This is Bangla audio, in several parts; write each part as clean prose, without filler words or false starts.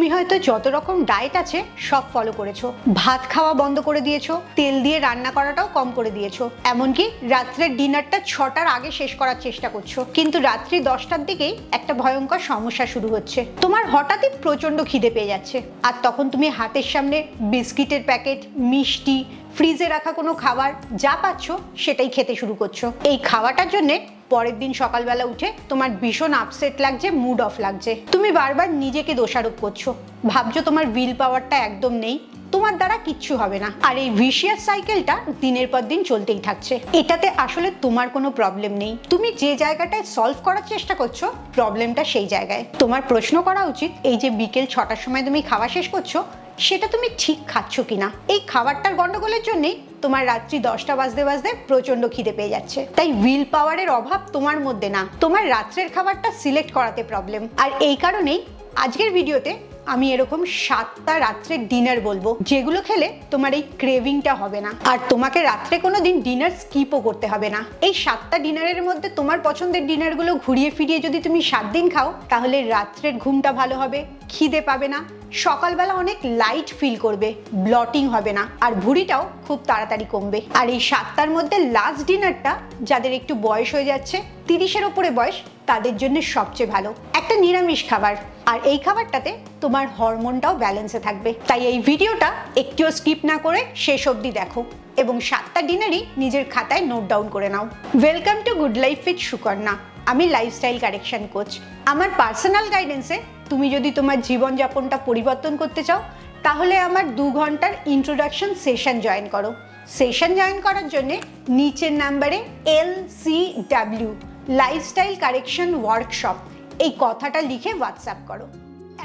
তুমি হয়তো যত রকম ডায়েট আছে সব ফলো করেছো, ভাত খাওয়া বন্ধ করে দিয়েছো, তেল দিয়ে রান্না করাটাও কম করে দিয়েছো, এমনকি রাত্রের ডিনারটা 6টার আগে শেষ করার চেষ্টা করছো, কিন্তু রাত্রি 10টার দিকেই একটা ভয়ঙ্কর সমস্যা শুরু হচ্ছে। তোমার হঠাৎই প্রচন্ড খিদে পেয়ে যাচ্ছে, আর তখন তুমি হাতের সামনে বিস্কিটের প্যাকেট, মিষ্টি, ফ্রিজে রাখা কোনো খাবার যা পাচ্ছ সেটাই খেতে শুরু করছো। এই খাওয়াটার জন্যে পরের দিন সকালবেলা উঠে তোমার ভীষণ আপসেট লাগছে, মুড অফ লাগছে। তুমি বারবার নিজেকে দোষারোপ করছো, ভাবছো তোমার উইল পাওয়ারটা একদম নেই, তোমার দ্বারা কিচ্ছু হবে না। আর এই ভিশিয়াস সাইকেলটা দিনের পর দিন চলতেই থাকছে। এটাতে আসলে তোমার কোনো প্রবলেম নেই, তুমি যে জায়গাটায় সলভ করার চেষ্টা করছো প্রবলেমটা সেই জায়গায়। তোমার প্রশ্ন করা উচিত, এই যে বিকেল 6টার সময় তুমি খাওয়া শেষ করছো সেটা তুমি ঠিক খাচ্ছ কিনা। এই খাবারটার গন্ডগোলের জন্যই তোমার রাত্রি 10টা বাজতে বাজতে প্রচন্ড খিদে পেয়ে যাচ্ছে। তাই উইল পাওয়ারের অভাব তোমার মধ্যে না, তোমার রাত্রের খাবারটা সিলেক্ট করাতে প্রবলেম। আর এই কারণেই আজকের ভিডিওতে আমি এরকম 7টা রাত্রের ডিনার বলবো যেগুলো খেলে তোমার এই ক্রেভিংটা হবে না, আর তোমাকে রাত্রে কোনোদিন ডিনার স্কিপও করতে হবে না। এই 7টা ডিনারের মধ্যে তোমার পছন্দের ডিনারগুলো ঘুরিয়ে ফিরিয়ে যদি তুমি 7 দিন খাও তাহলে রাত্রের ঘুমটা ভালো হবে, খিদে পাবে না, সকালবেলা অনেক লাইট ফিল করবে, ব্লটিং হবে না, আর ভুঁড়িটাও খুব তাড়াতাড়ি কমবে। আর এই 7টার মধ্যে লাস্ট ডিনারটা যাদের একটু বয়স হয়ে যাচ্ছে, 30-এর ওপরে বয়স, তাদের জন্য সবচেয়ে ভালো একটা নিরামিষ খাবার। আর এই খাবারটাতে তোমার হরমোনটাও ব্যালেন্সে থাকবে। তাই এই ভিডিওটা একটুও স্কিপ না করে শেষ অবধি দেখো এবং 7টা ডিনারই নিজের খাতায় নোট ডাউন করে নাও। Welcome to good life with Sukanya. আমি লাইফস্টাইল কারেকশন কোচ। আমার পার্সোনাল গাইডেন্সে তুমি যদি তোমার জীবনযাপনটা পরিবর্তন করতে চাও তাহলে আমার 2 ঘন্টার ইন্ট্রোডাকশন সেশন জয়েন করো। সেশন জয়েন করার জন্য নিচের নাম্বারে LCW লাইফস্টাইল কারেকশন ওয়ার্কশপ এই কথাটা লিখে হোয়াটসঅ্যাপ করো।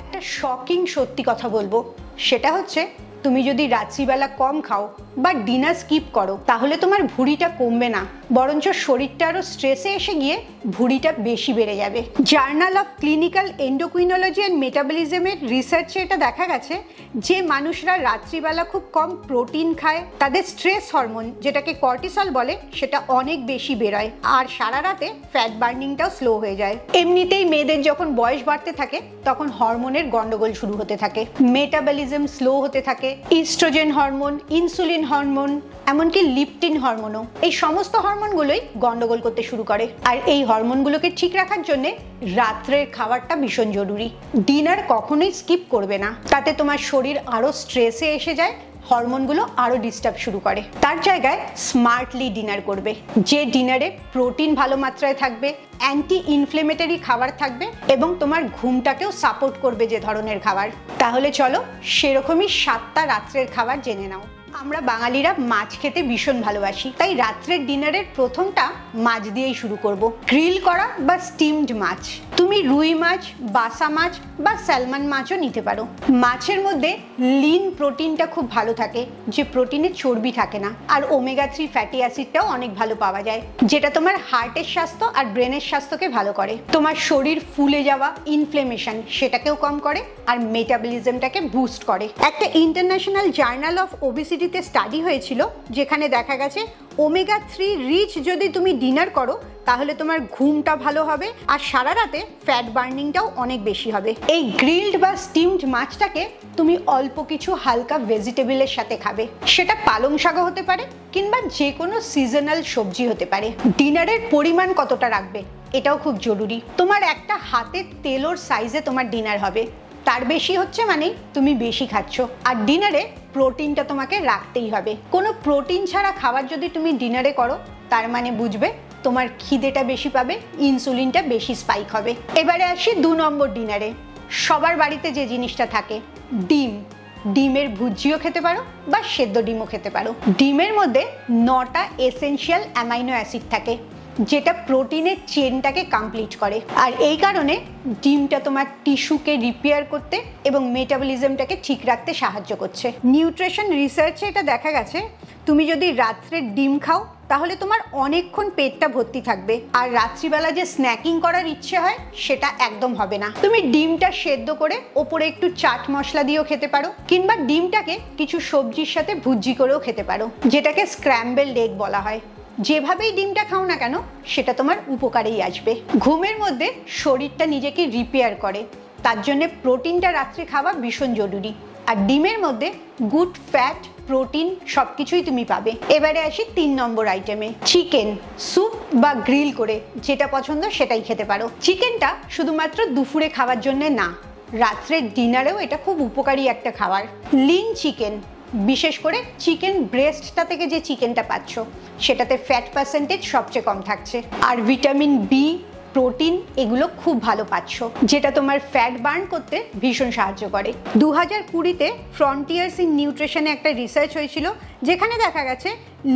একটা শকিং সত্যি কথা বলবো, সেটা হচ্ছে তুমি যদি রাত্রিবেলা কম খাও বা ডিনার স্কিপ করো তাহলে তোমার ভুঁড়িটা কমবে না, বরঞ্চ শরীরটা আরও স্ট্রেসে এসে গিয়ে ভুঁড়িটা বেশি বেড়ে যাবে। Journal of clinical endocrinology and মেটাবলিজমের রিসার্চে এটা দেখা গেছে যে মানুষরা রাত্রিবেলা খুব কম প্রোটিন খায় তাদের স্ট্রেস হরমোন যেটাকে কর্টিসল বলে সেটা অনেক বেশি বেরোয়, আর সারা রাতে ফ্যাট বার্নিংটাও স্লো হয়ে যায়। এমনিতেই মেয়েদের যখন বয়স বাড়তে থাকে তখন হরমোনের গন্ডগোল শুরু হতে থাকে, মেটাবলিজম স্লো হতে থাকে, ইস্ট্রোজেন হরমোন, ইনসুলিন হরমোন, এমনকি লিপটিন হরমোনও, এই সমস্ত হরমোনগুলোই গন্ডগোল করতে শুরু করে। আর এই হরমোনগুলোকে ঠিক রাখার জন্য রাত্রের খাবারটা ভীষণ জরুরি। ডিনার কখনোই স্কিপ করবে না, তাতে তোমার শরীর আরও স্ট্রেসে এসে যায়, হরমোনগুলো আরও ডিস্টার্ব শুরু করে। তার জায়গায় স্মার্টলি ডিনার করবে, যে ডিনারে প্রোটিন ভালো মাত্রায় থাকবে, অ্যান্টি ইনফ্লেমেটরি খাবার থাকবে এবং তোমার ঘুমটাকেও সাপোর্ট করবে যে ধরনের খাবার। তাহলে চলো সেরকমই 7টা রাত্রের খাবার জেনে নাও। আমরা বাঙালিরা মাছ খেতে ভীষণ ভালোবাসি, তাই রাত্রের ডিনারের প্রথমটা মাছ দিয়েই শুরু করব। গ্রিল করা বা স্টিমড মাছ, তুমি রুই মাছ, বাসা মাছ বা স্যালমন মাছও নিতে পারো। মাছের মধ্যে লিন প্রোটিনটা খুব ভালো থাকে, যে প্রোটিনে চর্বি থাকে না, আর ওমেগা 3 ফ্যাটি অ্যাসিডটাও অনেক ভালো পাওয়া যায়, যেটা তোমার হার্টের স্বাস্থ্য আর ব্রেনের স্বাস্থ্যকে ভালো করে। তোমার শরীর ফুলে যাওয়া, ইনফ্লেমেশন সেটাকেও কম করে আর মেটাবলিজমটাকে বুস্ট করে। একটা international journal of obesity study হয়েছিল যেখানে দেখা গেছে ওমেগা 3 রিচ যদি তুমি ডিনার করো তাহলে তোমার ঘুমটা ভালো হবে আর সারা রাতে ফ্যাট বার্নিংটাও অনেক বেশি হবে। এই গ্রিলড বা স্টিমড মাছটাকে তুমি অল্প কিছু হালকা ভেজিটেবলের সাথে খাবে, সেটা পালং শাকও হতে পারে কিংবা যে কোনো সিজনাল সবজি হতে পারে। ডিনারের পরিমাণ কতটা রাখবে এটাও খুব জরুরি। তোমার একটা হাতের তেলোর সাইজে তোমার ডিনার হবে, তার বেশি হচ্ছে মানে তুমি বেশি খাচ্ছ। আর ডিনারে প্রোটিনটা তোমাকে রাখতেই হবে। কোনো প্রোটিন ছাড়া খাবার যদি তুমি ডিনারে করো তার মানে বুঝবে তোমার খিদেটা বেশি পাবে, ইনসুলিনটা বেশি স্পাইক হবে। এবারে আসি 2 নম্বর ডিনারে। সবার বাড়িতে যে জিনিসটা থাকে, ডিম। ডিমের ভুজিও খেতে পারো বা সেদ্ধ ডিমও খেতে পারো। ডিমের মধ্যে 9টা এসেনশিয়াল অ্যামাইনো অ্যাসিড থাকে যেটা প্রোটিনের চেনটাকে কমপ্লিট করে, আর এই কারণে ডিমটা তোমার টিস্যুকে রিপেয়ার করতে এবং মেটাবলিজমটাকে ঠিক রাখতে সাহায্য করছে। নিউট্রিশন রিসার্চে এটা দেখা গেছে তুমি যদি রাত্রে ডিম খাও তাহলে তোমার অনেকক্ষণ পেটটা ভর্তি থাকবে, আর রাত্রিবেলা যে স্ন্যাকিং করার ইচ্ছে হয় সেটা একদম হবে না। তুমি ডিমটা সেদ্ধ করে ওপরে একটু চাট মশলা দিয়েও খেতে পারো, কিংবা ডিমটাকে কিছু সবজির সাথে ভুজি করেও খেতে পারো, যেটাকে স্ক্র্যাম্বলড এগ বলা হয়। যেভাবেই ডিমটা খাও না কেন সেটা তোমার উপকারেই আসবে। ঘুমের মধ্যে শরীরটা নিজেকে রিপেয়ার করে, তার জন্য প্রোটিনটা রাত্রে খাওয়া ভীষণ জরুরি। আর ডিমের মধ্যে গুড ফ্যাট, প্রোটিন সবকিছুই তুমি পাবে। এবারে আসি 3 নম্বর আইটেমে, চিকেন স্যুপ বা গ্রিল করে, যেটা পছন্দ সেটাই খেতে পারো। চিকেনটা শুধুমাত্র দুপুরে খাওয়ার জন্য না, রাত্রের ডিনারেও এটা খুব উপকারী একটা খাবার। লিন চিকেন, বিশেষ করে চিকেন ব্রেস্টটা থেকে যে চিকেনটা পাচ্ছ সেটাতে ফ্যাট পার্সেন্টেজ সবচেয়ে কম থাকছে, আর ভিটামিন বি, প্রোটিন এগুলো খুব ভালো পাচ্ছ, যেটা তোমার ফ্যাট বার্ন করতে ভীষণ সাহায্য করে। 2020-তে ফ্রন্টিয়ার্স ইন নিউট্রিশনে একটা রিসার্চ হয়েছিল, যেখানে দেখা গেছে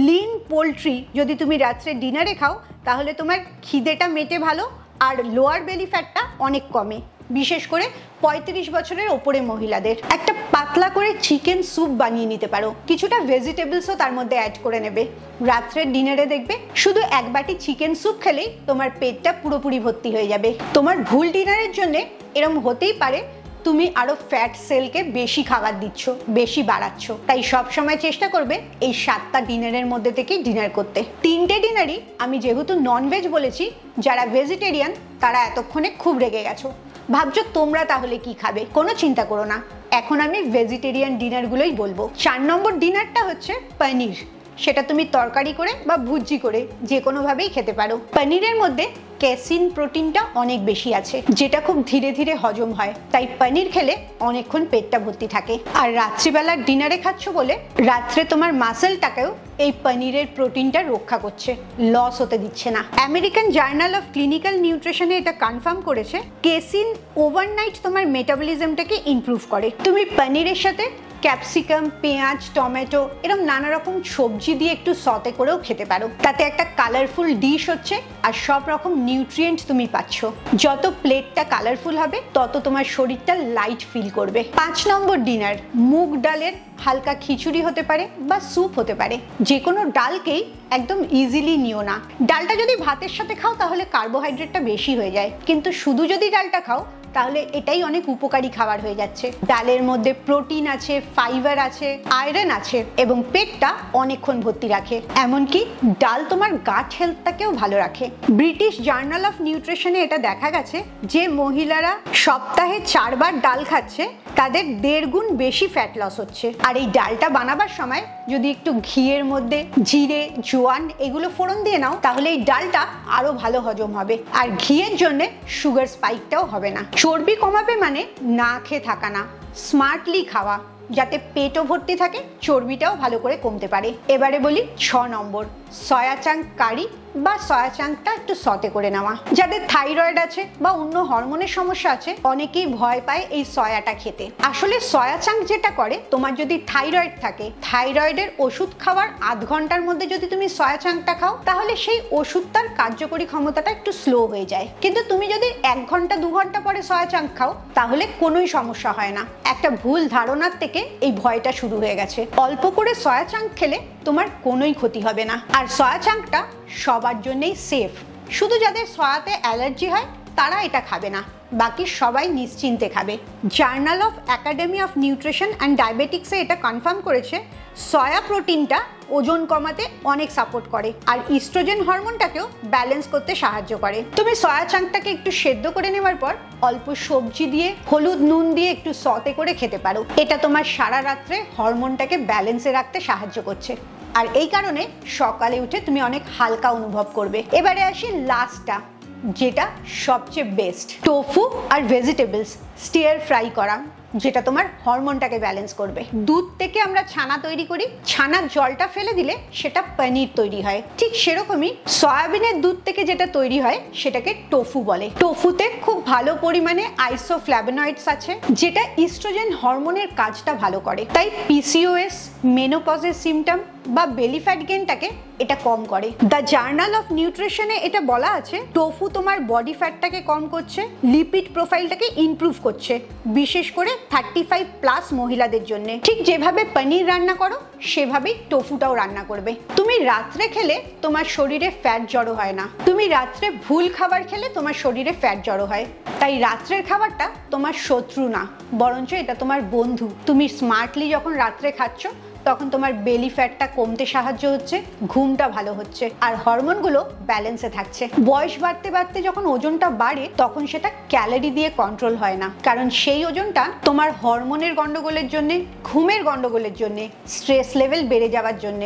লিন পোলট্রি যদি তুমি রাত্রে ডিনারে খাও তাহলে তোমার খিদেটা মেটে ভালো, আর লোয়ার বেলি ফ্যাটটা অনেক কমে, বিশেষ করে 35 বছরের ওপরে মহিলাদের। একটা পাতলা করে চিকেন স্যুপ বানিয়ে নিতে পারো, কিছুটা ভেজিটেবলসও তার মধ্যে অ্যাড করে নেবে। রাত্রের ডিনারে দেখবে শুধু এক বাটি চিকেন স্যুপ খেলেই তোমার পেটটা পুরোপুরি ভর্তি হয়ে যাবে। তোমার ভুল ডিনারের জন্য এরম হতেই পারে তুমি আরো ফ্যাট সেলকে বেশি খাবার দিচ্ছ, বেশি বাড়াচ্ছ। তাই সব সময় চেষ্টা করবে এই 7টা ডিনারের মধ্যে থেকেই ডিনার করতে। 3টে ডিনারই আমি যেহেতু ননভেজ বলেছি, যারা ভেজিটেরিয়ান তারা এতক্ষণে খুব রেগে গেছো, ভাবছো তোমরা তাহলে কি খাবে। কোনো চিন্তা করো না, এখন আমি ভেজিটেরিয়ান ডিনারগুলোই বলবো। 4 নম্বর ডিনারটা হচ্ছে পনির। সেটা তুমি তরকারি করে বা ভুজি করে যে কোনোভাবেই খেতে পারো। পনিরের মধ্যে ক্যাসিন প্রোটিনটা অনেক বেশি আছে, যেটা খুব ধীরে ধীরে হজম হয়, তাই পনির খেলে অনেকক্ষণ পেটটা ভর্তি থাকে। আর রাত্রিবেলা ডিনারে খাচ্ছ বলে রাত্রে তোমার মাসেলটাকেও এই পনিরের প্রোটিনটা রক্ষা করছে, লস হতে দিচ্ছে না। আমেরিকান জার্নাল অফ ক্লিনিক্যাল নিউট্রিশনে এটা কনফার্ম করেছে ক্যাসিন ওভারনাইট তোমার মেটাবলিজমটাকে ইমপ্রুভ করে। তুমি পনিরের সাথে ক্যাপসিকাম, পেঁয়াজ, টমেটো এরকম নানা রকম সবজি দিয়ে একটু সতে করেও খেতে পারো। তাতে একটা কালারফুল ডিশ হচ্ছে আর সব রকম নিউট্রিয়েন্ট তুমি পাচ্ছ। যত প্লেটটা কালারফুল হবে তত তোমার শরীরটা লাইট ফিল করবে। 5 নম্বর ডিনার, মুগ ডালের হালকা খিচুড়ি হতে পারে বা স্যুপ হতে পারে। যে কোনো ডালকেই একদম ইজিলি নিও না। ডালটা যদি ভাতের সাথে খাও তাহলে কার্বোহাইড্রেটটা বেশি হয়ে যায়, কিন্তু শুধু যদি ডালটা খাও তাহলে এটাই অনেক উপকারী খাবার হয়ে যাচ্ছে। ডালের মধ্যে প্রোটিন আছে, ফাইবার আছে, আয়রন আছে এবং পেটটা অনেকক্ষণ ভর্তি রাখে। এমনকি ডাল তোমার গাট হেলথটাকেও ভালো রাখে। ব্রিটিশ জার্নাল অফ নিউট্রিশনে এটা দেখা গেছে যে মহিলারা সপ্তাহে 4 বার ডাল খাচ্ছে তাদের 1.5 গুণ বেশি ফ্যাট লস হচ্ছে। আর এই ডালটা বানাবার সময় যদি একটু ঘিয়ের মধ্যে জিরে, জোয়ান এগুলো ফোড়ন দিয়ে নাও তাহলে এই ডালটা আরো ভালো হজম হবে। আর ঘিয়ের জন্য সুগার স্পাইকটাও হবে না। চর্বি কমাবে মানে না খেয়ে থাকা না, স্মার্টলি খাওয়া, যাতে পেটও ভর্তি থাকে, চর্বিটাও ভালো করে কমতে পারে। এবারে বলি 6 নম্বর, সয়া চাঙ্ক কারি বা সয়া চাঙ্কটা একটু সতে করে নেওয়া। যাদের থাইরয়েড আছে বা অন্য হরমোনের সমস্যা আছে অনেকেই ভয় পায় এই সয়াটা খেতে। আসলে সয়া চাঙ্ক যেটা করে, তোমার যদি থাইরয়েড থাকে, থাইরয়েডের ওষুধ খাওয়ার আধ ঘন্টার মধ্যে যদি তুমি সয়া চাঙ্কটা খাও তাহলে সেই ওষুধটার কার্যকরী ক্ষমতাটা একটু স্লো হয়ে যায়। কিন্তু তুমি যদি 1 ঘন্টা 2 ঘন্টা পরে সয়া চাঙ্ক খাও তাহলে কোনোই সমস্যা হয় না। একটা ভুল ধারণার থেকে এই ভয়টা শুরু হয়ে গেছে। অল্প করে সয়া চাঙ্ক খেলে তোমার কোনোই ক্ষতি হবে না। আর সয়া চাঙ্কটা সবার জন্যই সেফ, শুধু যাদের সয়াতে অ্যালার্জি হয় তারা এটা খাবে না, বাকি সবাই নিশ্চিন্তে খাবে। Journal of academy of nutrition and ডায়াবেটিক্সে এটা কনফার্ম করেছে সয়া প্রোটিনটা ওজন কমাতে অনেক সাপোর্ট করে আর ইস্ট্রোজেন হরমোনটাকেও ব্যালেন্স করতে সাহায্য করে। তুমি সয়া চাঙ্কটাকে একটু সেদ্ধ করে নেওয়ার পর অল্প সবজি দিয়ে, হলুদ নুন দিয়ে একটু সতে করে খেতে পারো। এটা তোমার সারা রাত্রে হরমোনটাকে ব্যালেন্সে রাখতে সাহায্য করছে আর এই কারণে সকালে উঠে তুমি অনেক হালকা অনুভব করবে। এবারে আসি লাস্টটা, যেটা সবচেয়ে বেস্ট, টোফু আর ভেজিটেবলস স্টিয়ার ফ্রাই করা, যেটা তোমার হরমোনটাকে ব্যালেন্স করবে। দুধ থেকে আমরা ছানা তৈরি করি, ছানার জলটা ফেলে দিলে সেটা পনির তৈরি হয়। ঠিক সেরকমই সয়াবিনের দুধ থেকে যেটা তৈরি হয় সেটাকে টোফু বলে। টোফুতে খুব ভালো পরিমাণে আইসোফ্ল্যাভোনয়েডস আছে, যেটা ইস্ট্রোজেন হরমোনের কাজটা ভালো করে। তাই পিসিওএস, মেনোপজের সিমটম বা বেলি ফ্যাট গেইনটাকে এটা কম করে। দ্য জার্নাল অফ নিউট্রিশনে এটা বলা আছে টোফু তোমার বডি ফ্যাটটাকে কম করছে, লিপিড প্রোফাইলটাকে ইমপ্রুভ করছে, বিশেষ করে 35+ মহিলাদের জন্য। ঠিক যেভাবে পনির রান্না করো সেভাবেই টোফুটাও রান্না করবে। তুমি রাত্রে খেলে তোমার শরীরে ফ্যাট জড়ো হয় না, তুমি রাত্রে ভুল খাবার খেলে তোমার শরীরে ফ্যাট জড়ো হয়। তাই রাত্রের খাবারটা তোমার শত্রু না, বরঞ্চ এটা তোমার বন্ধু। তুমি স্মার্টলি যখন রাত্রে খাচ্ছ তখন তোমার বেলি ফ্যাটটা কমতে সাহায্য হচ্ছে, ঘুমটা ভালো হচ্ছে, আর হরমোনগুলো ব্যালেন্সে থাকছে। বয়স বাড়তে বাড়তে যখন ওজনটা বাড়ে তখন সেটা ক্যালোরি দিয়ে কন্ট্রোল হয় না, কারণ সেই ওজনটা তোমার হরমোনের গন্ডগোলের জন্য, ঘুমের গন্ডগোলের জন্য, স্ট্রেস লেভেল বেড়ে যাওয়ার জন্য,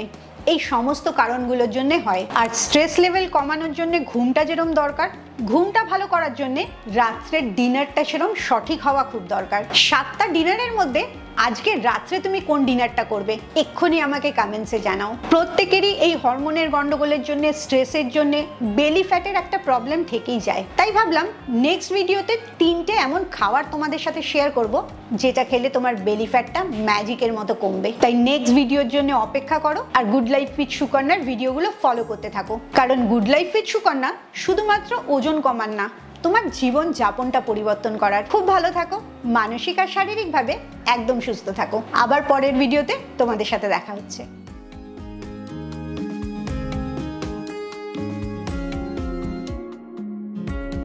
এই সমস্ত কারণগুলোর জন্য হয়। আর স্ট্রেস লেভেল কমানোর জন্য ঘুমটা যেরকম দরকার, ঘুমটা ভালো করার জন্য রাত্রের ডিনারটা সেরকম সঠিক হওয়া খুব দরকার। 7টা ডিনারের মধ্যে আজকে রাত্রে তুমি কোন ডিনারটা করবে এক্ষুনি আমাকে কমেন্টসে জানাও। প্রত্যেকেরই এই হরমোনের গন্ডগোলের জন্য, স্ট্রেসের জন্য বেলি ফ্যাটের একটা প্রবলেম থেকেই যায়। তাই ভাবলাম নেক্সট ভিডিওতে 3টে এমন খাবার তোমাদের সাথে শেয়ার করব যেটা খেলে তোমার বেলি ফ্যাটটা ম্যাজিকের মতো কমবে। তাই নেক্সট ভিডিওর জন্য অপেক্ষা করো আর গুড লাইফ উইথ সুকন্যার ভিডিওগুলো ফলো করতে থাকো, কারণ গুড লাইফ উইথ সুকন্যা শুধুমাত্র ওজন কমান না, তোমার জীবন যাপনটা পরিবর্তন করার। খুব ভালো থাকো, মানসিক আর শারীরিকভাবে একদম সুস্থ থাকো। আবার পরের ভিডিওতে তোমাদের সাথে দেখা হচ্ছে।